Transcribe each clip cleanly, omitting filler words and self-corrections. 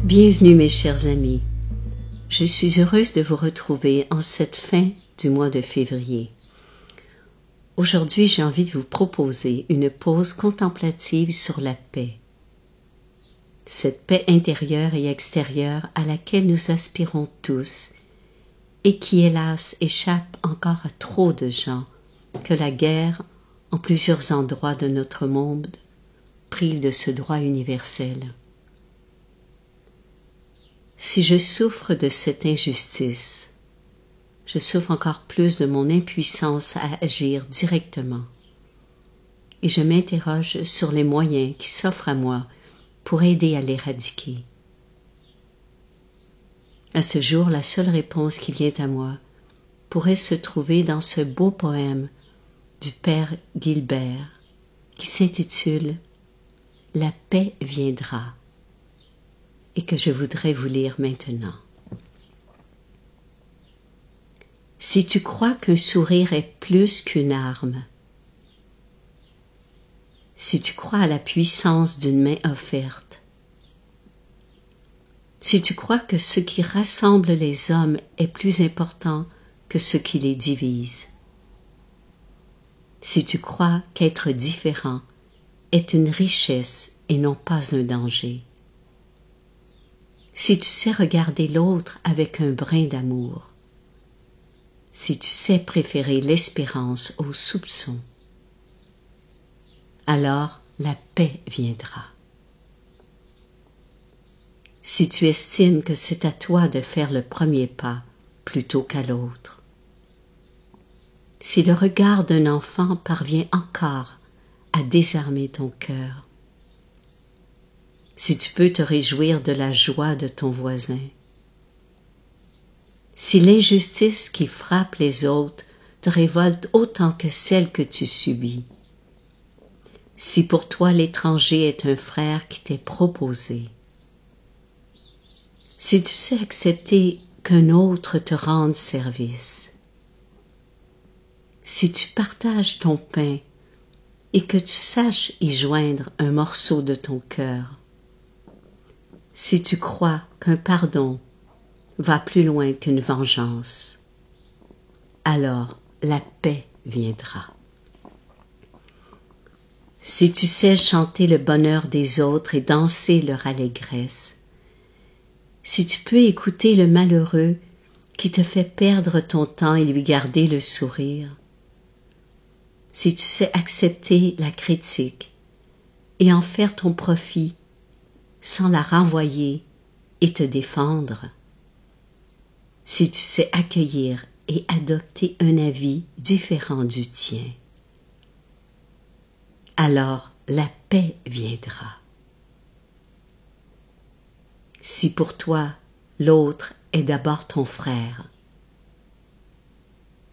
Bienvenue mes chers amis. Je suis heureuse de vous retrouver en cette fin du mois de février. Aujourd'hui, j'ai envie de vous proposer une pause contemplative sur la paix. Cette paix intérieure et extérieure à laquelle nous aspirons tous et qui, hélas, échappe encore à trop de gens que la guerre, en plusieurs endroits de notre monde, prive de ce droit universel. Si je souffre de cette injustice, je souffre encore plus de mon impuissance à agir directement. Et je m'interroge sur les moyens qui s'offrent à moi pour aider à l'éradiquer. À ce jour, la seule réponse qui vient à moi pourrait se trouver dans ce beau poème du père Gilbert qui s'intitule « La paix viendra » et que je voudrais vous lire maintenant. Si tu crois qu'un sourire est plus qu'une arme, si tu crois à la puissance d'une main offerte, si tu crois que ce qui rassemble les hommes est plus important que ce qui les divise, si tu crois qu'être différent est une richesse et non pas un danger, si tu sais regarder l'autre avec un brin d'amour, si tu sais préférer l'espérance au soupçon, alors la paix viendra. Si tu estimes que c'est à toi de faire le premier pas plutôt qu'à l'autre, si le regard d'un enfant parvient encore à désarmer ton cœur, si tu peux te réjouir de la joie de ton voisin, si l'injustice qui frappe les autres te révolte autant que celle que tu subis, si pour toi l'étranger est un frère qui t'est proposé, si tu sais accepter qu'un autre te rende service, si tu partages ton pain et que tu saches y joindre un morceau de ton cœur, si tu crois qu'un pardon va plus loin qu'une vengeance, alors la paix viendra. Si tu sais chanter le bonheur des autres et danser leur allégresse, si tu peux écouter le malheureux qui te fait perdre ton temps et lui garder le sourire, si tu sais accepter la critique et en faire ton profit sans la renvoyer et te défendre, si tu sais accueillir et adopter un avis différent du tien, alors la paix viendra. Si pour toi l'autre est d'abord ton frère,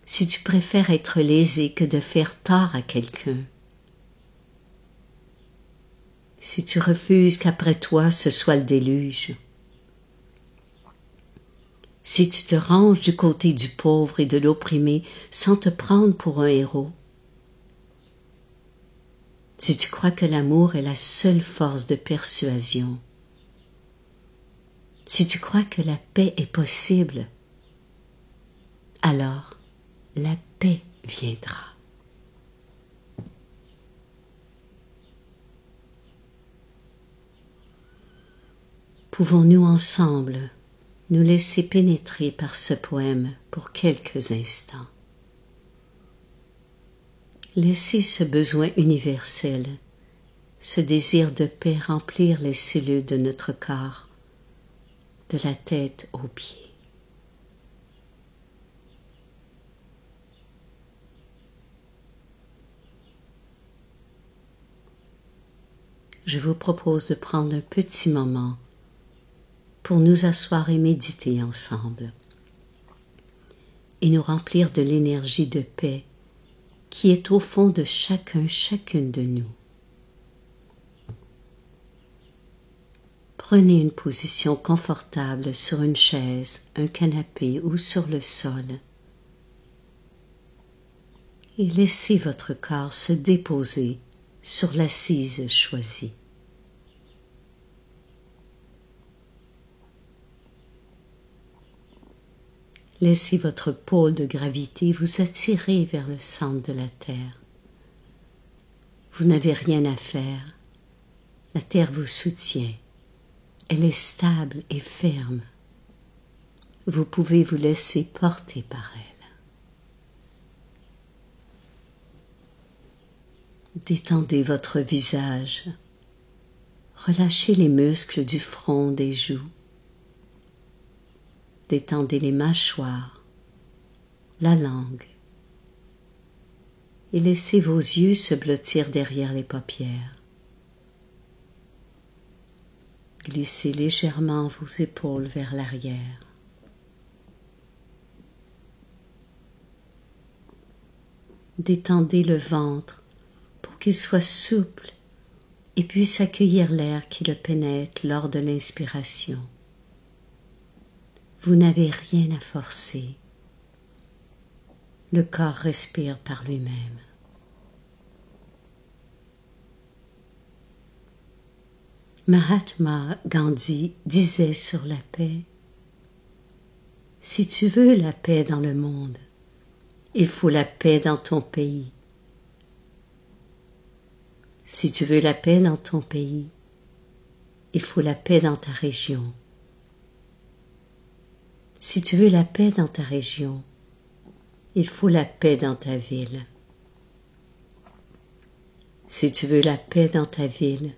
si tu préfères être lésé que de faire tort à quelqu'un, si tu refuses qu'après toi ce soit le déluge, si tu te ranges du côté du pauvre et de l'opprimé sans te prendre pour un héros, si tu crois que l'amour est la seule force de persuasion, si tu crois que la paix est possible, alors la paix viendra. Pouvons-nous ensemble nous laisser pénétrer par ce poème pour quelques instants? Laissez ce besoin universel, ce désir de paix remplir les cellules de notre corps, de la tête aux pieds. Je vous propose de prendre un petit moment pour nous asseoir et méditer ensemble et nous remplir de l'énergie de paix qui est au fond de chacune de nous. Prenez une position confortable sur une chaise, un canapé ou sur le sol et laissez votre corps se déposer sur l'assise choisie. Laissez votre pôle de gravité vous attirer vers le centre de la Terre. Vous n'avez rien à faire. La Terre vous soutient. Elle est stable et ferme. Vous pouvez vous laisser porter par elle. Détendez votre visage. Relâchez les muscles du front, des joues. Détendez les mâchoires, la langue. Et laissez vos yeux se blottir derrière les paupières. Glissez légèrement vos épaules vers l'arrière. Détendez le ventre pour qu'il soit souple et puisse accueillir l'air qui le pénètre lors de l'inspiration. Vous n'avez rien à forcer. Le corps respire par lui-même. Mahatma Gandhi disait sur la paix: « Si tu veux la paix dans le monde, il faut la paix dans ton pays. Si tu veux la paix dans ton pays, il faut la paix dans ta région. Si tu veux la paix dans ta région, il faut la paix dans ta ville. Si tu veux la paix dans ta ville,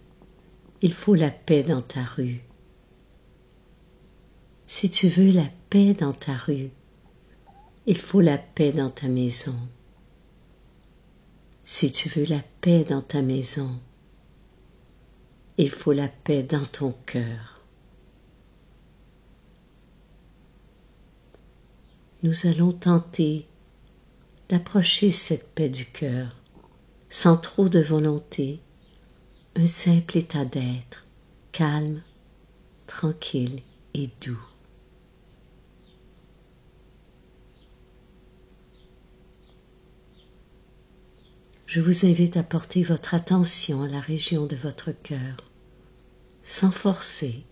il faut la paix dans ta rue. Si tu veux la paix dans ta rue, il faut la paix dans ta maison. Si tu veux la paix dans ta maison, il faut la paix dans ton cœur. » Nous allons tenter d'approcher cette paix du cœur sans trop de volonté, un simple état d'être, calme, tranquille et doux. Je vous invite à porter votre attention à la région de votre cœur, sans forcer,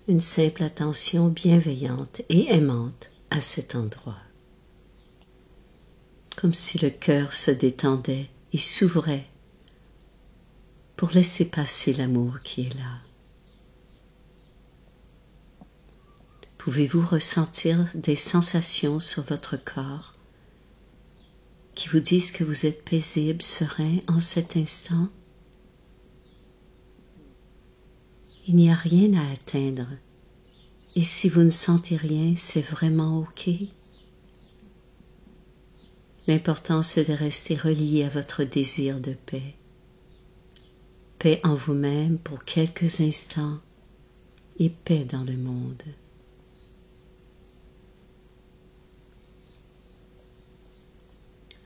une simple attention bienveillante et aimante à cet endroit, comme si le cœur se détendait et s'ouvrait pour laisser passer l'amour qui est là. Pouvez-vous ressentir des sensations sur votre corps qui vous disent que vous êtes paisible, serein en cet instant? Il n'y a rien à atteindre, et si vous ne sentez rien, c'est vraiment OK. L'important, c'est de rester relié à votre désir de paix. Paix en vous-même pour quelques instants et paix dans le monde.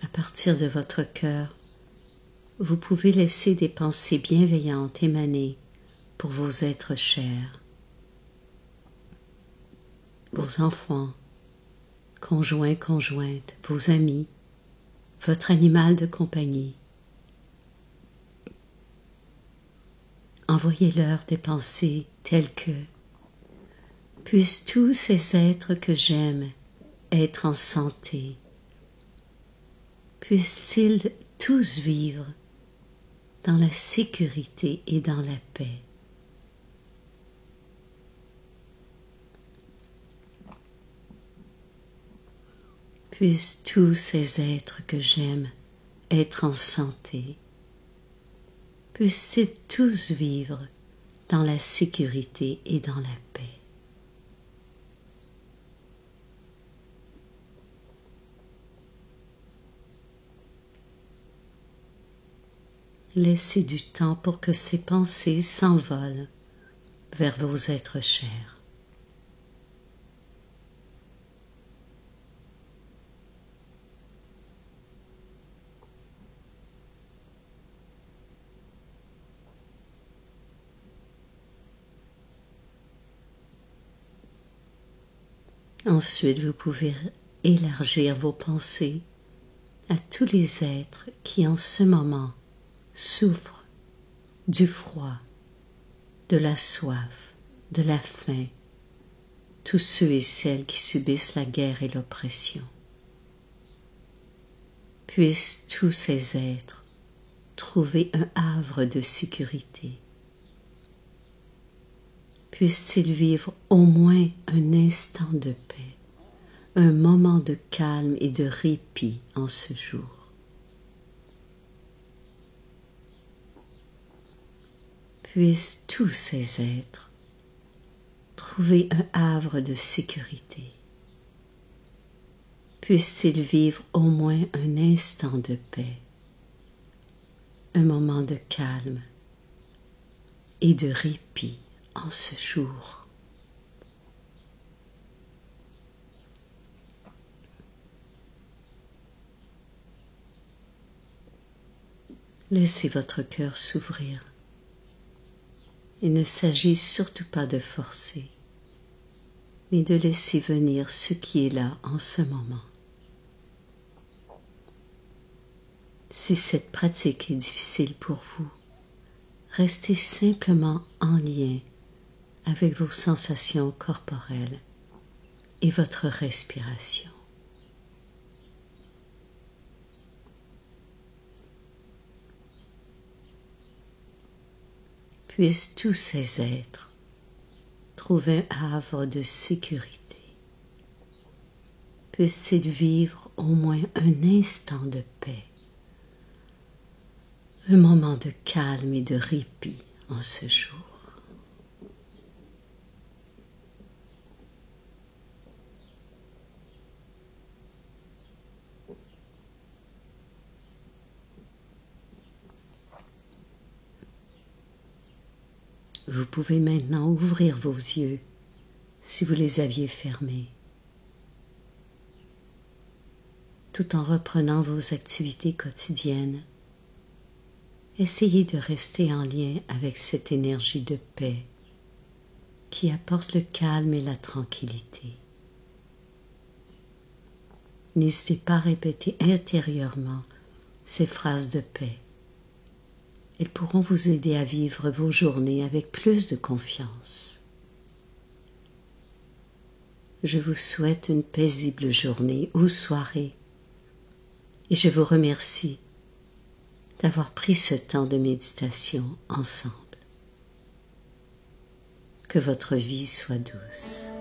À partir de votre cœur, vous pouvez laisser des pensées bienveillantes émaner pour vos êtres chers, vos enfants, conjoints, conjointes, vos amis, votre animal de compagnie. Envoyez-leur des pensées telles que: puissent tous ces êtres que j'aime être en santé. Puissent-ils tous vivre dans la sécurité et dans la paix. Puissent tous ces êtres que j'aime être en santé. Puissent-ils tous vivre dans la sécurité et dans la paix. Laissez du temps pour que ces pensées s'envolent vers vos êtres chers. Ensuite, vous pouvez élargir vos pensées à tous les êtres qui en ce moment souffrent du froid, de la soif, de la faim, tous ceux et celles qui subissent la guerre et l'oppression. Puissent tous ces êtres trouver un havre de sécurité. Puissent-ils vivre au moins un instant de paix, un moment de calme et de répit en ce jour. Puissent tous ces êtres trouver un havre de sécurité. Puissent-ils vivre au moins un instant de paix, un moment de calme et de répit en ce jour. Laissez votre cœur s'ouvrir. Il ne s'agit surtout pas de forcer, mais de laisser venir ce qui est là en ce moment. Si cette pratique est difficile pour vous, restez simplement en lien avec vos sensations corporelles et votre respiration. Puissent tous ces êtres trouver un havre de sécurité. Puissent-ils vivre au moins un instant de paix, un moment de calme et de répit en ce jour. Vous pouvez maintenant ouvrir vos yeux si vous les aviez fermés, tout en reprenant vos activités quotidiennes. Essayez de rester en lien avec cette énergie de paix qui apporte le calme et la tranquillité. N'hésitez pas à répéter intérieurement ces phrases de paix. Elles pourront vous aider à vivre vos journées avec plus de confiance. Je vous souhaite une paisible journée ou soirée et je vous remercie d'avoir pris ce temps de méditation ensemble. Que votre vie soit douce.